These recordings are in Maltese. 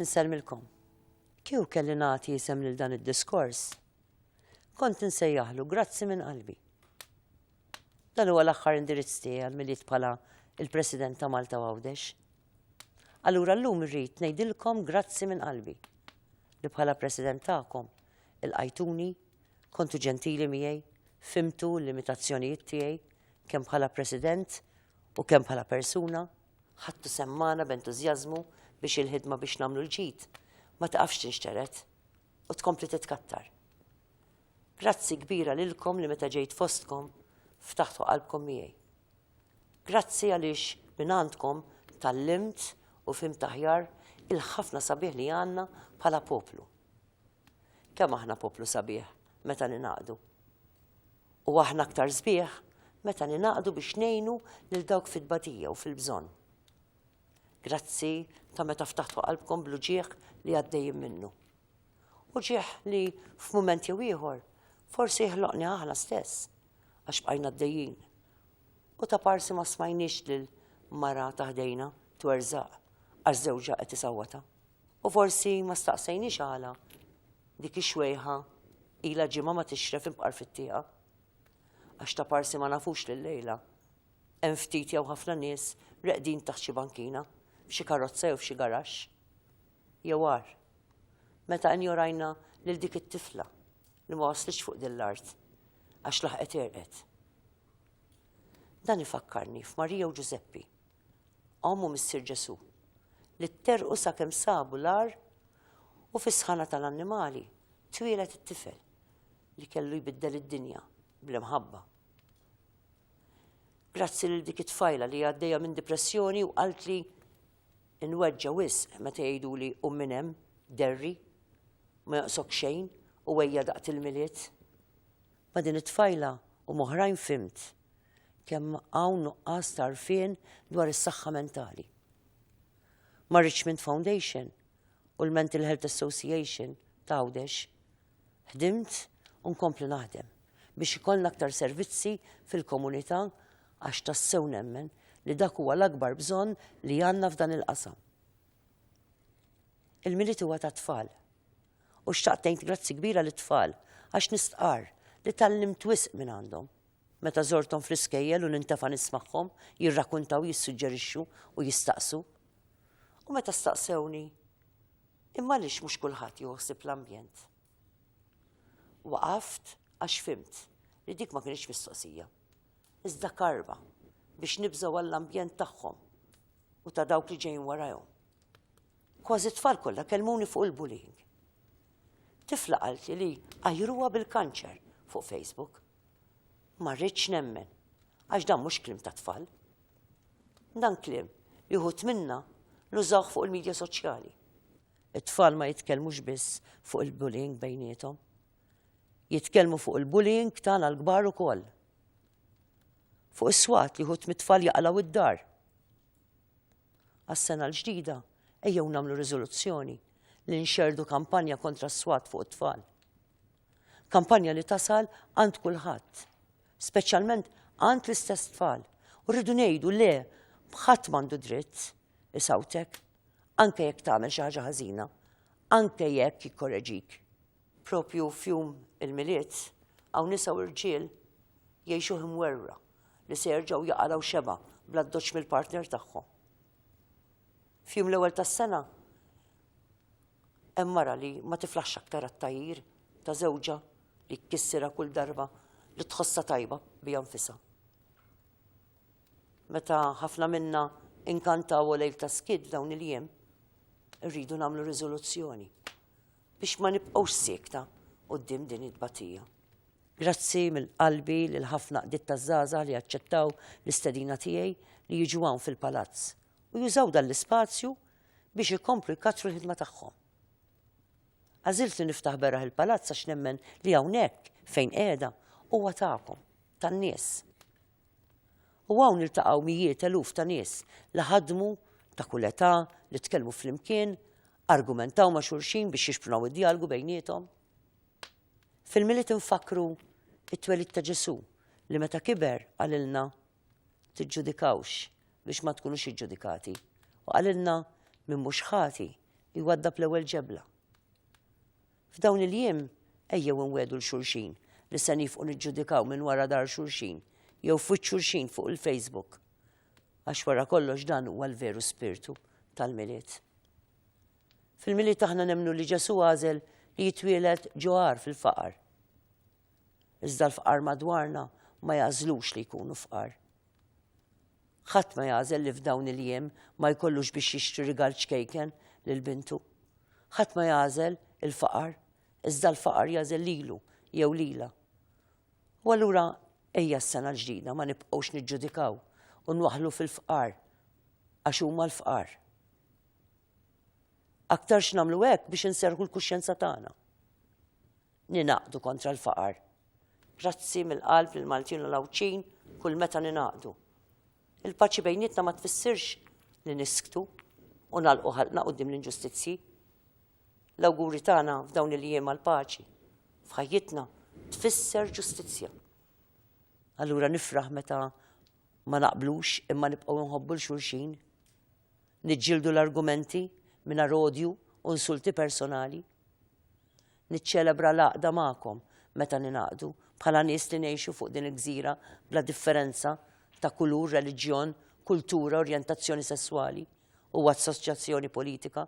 Nselmilkom. Kieku kelli nagħti isem lil dan id-diskors, kont insejjaħlu grazzi minn qalbi. Dan huwa l-aħħar indirizz tiegħi għal-miliet bħala il-President ta' Malta Għawdex. Allura llum irrid ngħidilkom grazzi minn qalbi li bħala President tagħkom ilqajtuni, kontu ġentili miegħi, fimtu l-limitazzjonijiet tiegħi kemm bħala President u kemm bħala persuna, ħadtu semmana b'entużjażmu biex il-ħidma biex nagħmlu l-ġid ma taqafx tinxteret u tkompli titkattar. Grazzi kbira lilkom li meta ġejt fostkom ftaħtu qalbkom miegħi. Grazzi għaliex minn għandkom tallimt u fimt aħjar il-ħafna sabiħ li għandna bħala poplu. Kemm aħna poplu sabiħ meta ninaqdu. U aħna aktar sbieħ meta ninaqdu biex ngħinu lil dawk fid-badija u fil-bżonn. Grazzi ta' meta ftaħtu qalbkom blu ġieħ li għaddejjin minnu. U ġieħ li f'mument jew ieħor forsi jħloqni aħna stess għax bqajna għaddejjin. U ta' parsi ma smajniex lil mara taħdejna twerzaq għax żewġa qed isawwata. U forsi ma staqsejniex għala dik ix-xwejħa ilha ġimgħa ma tixref imqar fit-tieqa. Għax ta' parsi ma nafux lil-lejla hemm ftit jew ħafna nies reqdin taħt xi bankina f'xi karozza jew f'xi garaxx. Jew għar, meta injorajna lil dik it-tifla li ma waslitx fuq din l-art għax laħqet erqet. Dan ifakkarni f'Marija u Giuseppi, Omm u Missier Ġesu, li tterqu sakemm sabu l-ar u fis-sħana tal-annimali twielet it-tifel li kellu jbiddel id-dinja bl-imħabba. Grazzi lil dik it-tfajla li għaddejja minn depressjoni u qalt li inweġġa wisq meta jgħiduli minn hemm derri ma joqsok xejn u wejja daqt il-miliet. Ma din it-tfajla u moħrajn fimt kemm hawn nuqqas tarfien dwar is-saħħa mentali. Ma' Richmond Foundation u l-Mental Health Association ta' Għawdex ħdimt u nkompli naħdem biex ikollna aktar servizzi fil-komunità għax tassew nemmen li dak huwa l-akbar bżonn li għandna f'dan il-qasam. Il-miliet huwa ta' tfal u xtaqt ngħid grazzi kbira lit-tfal għax nistqar li tallimt wisq minn għandhom. Meta żorthom fl-iskejjel u nintefa' nismagħhom jirrakkuntaw, jissuġġerixxu u jistaqsu. U meta staqsewni, imma għaliex mhux kulħadd joħsib l-ambjent. Waqaft għax fimt li dik ma kienx mistoqsija. Iżda karba biex nibżgħu għall-ambjent tagħhom u ta' dawk li ġejjin warahom. Kważi t-tfal kollha kellmuni fuq il-bullying. Tifla qalt li għajruha bil-kanċer fuq Facebook. Ma rridx nemmen għax dan mhux kliem ta' tfal. Dan kliem li wħud minna nużawh fuq il-medja soċjali. It-tfal ma jitkellmux biss fuq il-bullying bejniethom. Jitkellmu fuq il-bullying tagħna l-kbar ukoll. Fuq is-swat li ħut mit-tfal jaqlaw id-dar. Għas-sena l-ġdida ejjew nagħmlu riżoluzzjoni li nxerdu kampanja kontra s-swat fuq it-tfal. Kampanja li tasal għand kulħadd, speċjalment għand l-istess tfal. U rridu ngħidu le b'ħadd m'għandu dritt isawtek, anke jekk tagħmel xi ħaġa ħażina, anke jekk jikkorreġik. Propju f'jum il-miliet hawn nisa u rġiel jgħixu imwerra li se jerġgħu jaqalaw xeba bla ddoċċ mill-partner tagħhom. F'jum l-ewwel tas-sena hemm mara li ma tiflaħx aktar għat-tajjir ta' żewġa li kkissirha kull darba li tħossha tajba bija nfisha. Meta ħafna minna inkantaw lejl ta' skid dawn il-jiem, irridu nagħmlu riżoluzzjoni biex ma nibqgħux siekta quddiem din it-tbatija. Grazzi mill-qalbi lil ħafna qdiet taż-żgħażagħ li aċċettaw l-istedina tiegħi li jiġu hawn fil-palazz u jużaw dan l-ispazju biex ikomplu jkattru l-ħidma tagħhom. Għażilt li niftaħ beraħ il-palazz għax nemmen li hawnhekk fejn qiegħda huwa tagħkom, tan-nies. U hawn iltaqgħu mijiet eluf ta' nies li ħadmu ta' kull età li tkellmu flimkien, argumentaw ma' xulxin biex jixprunaw id-dialogu bejniethom. Fil-miliet infakru it-twelid ta' Ġesu li meta kiber għalilna tiġġudikawx biex ma tkunux iġġudikati u għalilna minn mhux ħati jwaddab l-ewwel ġebla. F'dawn il-jiem ejjew nwedu l-xulxin li se nifqu niġġudikaw minn wara dar xulxin jew fuq xulxin fuq il-Facebook għax wara kollox dan huwa l-veru spiritu tal-miliet. Fil-miliet aħna nemmnu li Ġesu għażel li jitwieled ġoar fil-faqar. Iżda l-faqar madwarna ma jażlux li jkunu fqar. Ħadd ma jażel li f'dawn il-jiem ma jkollux biex jixtri rigal ċkejken lil bintu. Ħadd ma jażel il-faqar, iżda l-faqar jażel lilu jew lila. U allura ejja s-sena l-ġdida ma nibqgħux niġġudikaw u nwaħlu fil-fqar għax huma l-fqar. Aktar x'nagħmlu hekk biex inserħu l-kuxjenza tagħna. Ninaqdu kontra l-faqar. Grazzi mill-qalb lil Maltin u Lawċin kull meta ninaqdu. Il-paċi bejnietna ma tfissirx li nisktu u nagħlqu ħalqna quddiem l-inġustizzji. L-awguri tagħna f'dawn il-jiem għall-paċi f'ħajjitna tfisser ġustizzja. Allura nifraħ meta ma naqblux imma nibqgħu nħobbu l-xulxin, niġġieldu l-argumenti mingħajr odju u insulti personali. Niċċelebra l-għaqda magħkom meta ninaqdu bħala nies li ngħixu fuq din il-gżira bla differenza ta' kulur, reliġjon, kultura, orjentazzjoni sessuali u assoċjazzjoni politika.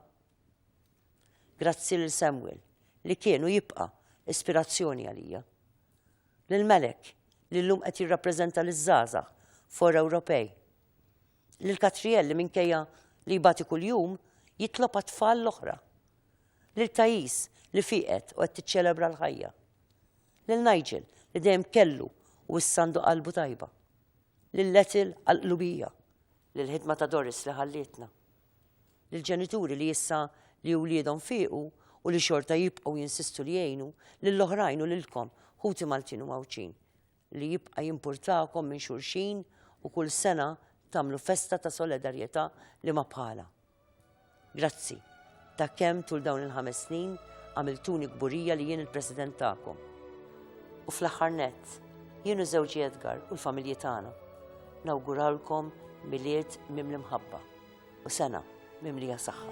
Grazzi lil Samuel li kienu jibqa' ispirazzjoni għalija. Lil Melek li llum qed jirrappreżenta liż-żgħażagħ for Ewropej. Lil Katriel li minkejja li jbati kuljum jitlob għat-tfal l-oħra. Lil Tajis li fiqet u qed tiċċelebra l-ħajja. Lil Nigel li dejjem kellu u issandu qalbu tajba. Lil Letil għall-qlubija. Lil ħidma ta' Doris li ħallietna. Lil ġenituri li issa li wliedhom fiequ u li xorta jibqgħu jinsistu li jgħinu lill-oħrajn u lilkom ħuti Maltin u Mawċin li jibqa' jimpurtakom minn xulxin u kull sena tagħmlu festa ta' solidarjetà li ma bħala. Grazzi ta' kemm tul dawn il-5 snin għamiltuni kburija li jien il-President tagħkom. U fl-aħħar nett, jien u żewġi Edgar u l-familji tagħna nawguralkom miliet mimli mħabba u sena mimlija saħħa.